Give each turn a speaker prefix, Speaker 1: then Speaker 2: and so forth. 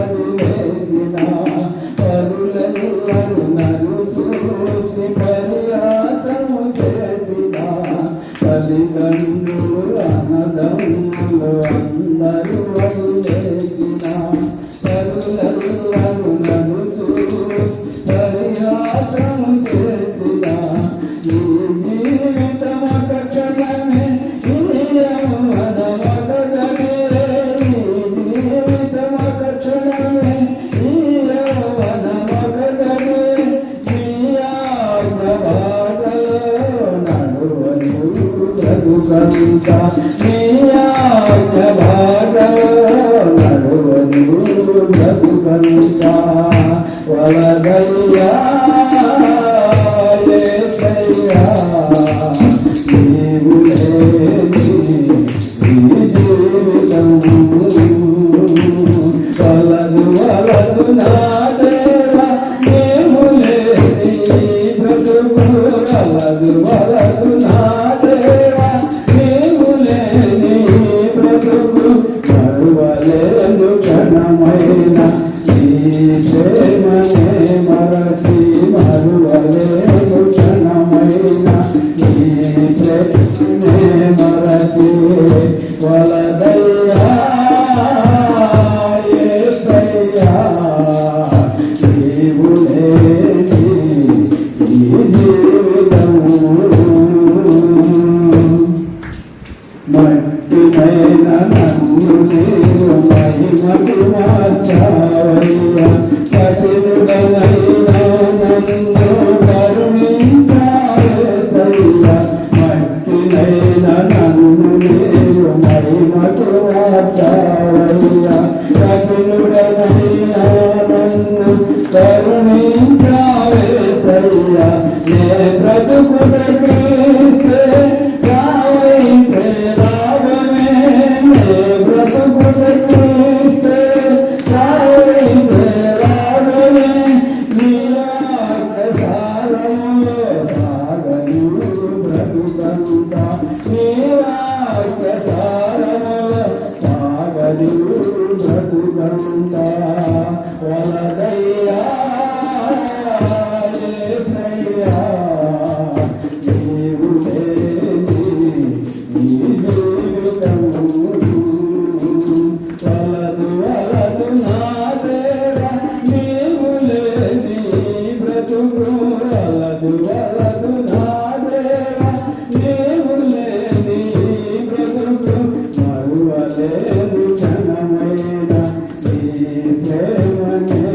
Speaker 1: వదిలేసిన పరులెవ్వరు నన్ను చూసి పరిహాసము చేసిన తల్లిదండ్రులు అన్నదమ్ములు అందరూ వదిలేసిన పరులెవ్వరు నన్ను చూసి పరిహాసము చేసిన ఈ జీవితమొక క్షణమే ఈ యవ్వనమొక గడియే ఈ జీవితమొక క్షణమే ఈ యవ్వనమొక గడియే నీ ఆజ్ఞ బాటలో నడువను బ్రతుకంత నీ ఆజ్ఞ బాటలో నడువను బ్రతుకంత వలదయ్యా యేసయ్యా నీవు లేని ఈ జీవితం వలదు వలదు నా దేవా నీవు లేని ఈ బ్రతుకు వలదు వలదు నా దేవా నీవు లేని ఈ బ్రతుకు మరువలేను క్షణమైన నీ ప్రేమనే మరచి మరువలేను క్షణమైన నీ ప్రేమనే మరచి వలదయ్యా యేసయ్యా నీవు లేని ఈ జీవితము మట్టినైన నన్ను నీవు మహిమకు మార్చావయ్యా కఠినుడనైన నన్ను కరుణించావేసయ్యా మట్టినైన నన్ను నీవు మహిమకు మార్చావయ్యా కఠినుడనైన నన్ను కరుణించావేసయ్యా నే బ్రతుకుట క్రీస్తే రావైతే లాభమే నే బ్రతుకుట క్రీస్తే రావైతే లాభమే నీ వాక్యసారములో సాగను బ్రతుకంత నీ వాక్యసారములో సాగను బ్రతుకంత వలదయ్యా యేసయ్యా నీవు లేని ఈ జీవితము వలదు వలదు నా దేవా నీవు లేని ఈ బ్రతుకు వలదు వలదు నా దేవా నీవు లేని ఈ బ్రతుకు మరువలేను క్షణమైన నీ ప్రేమనే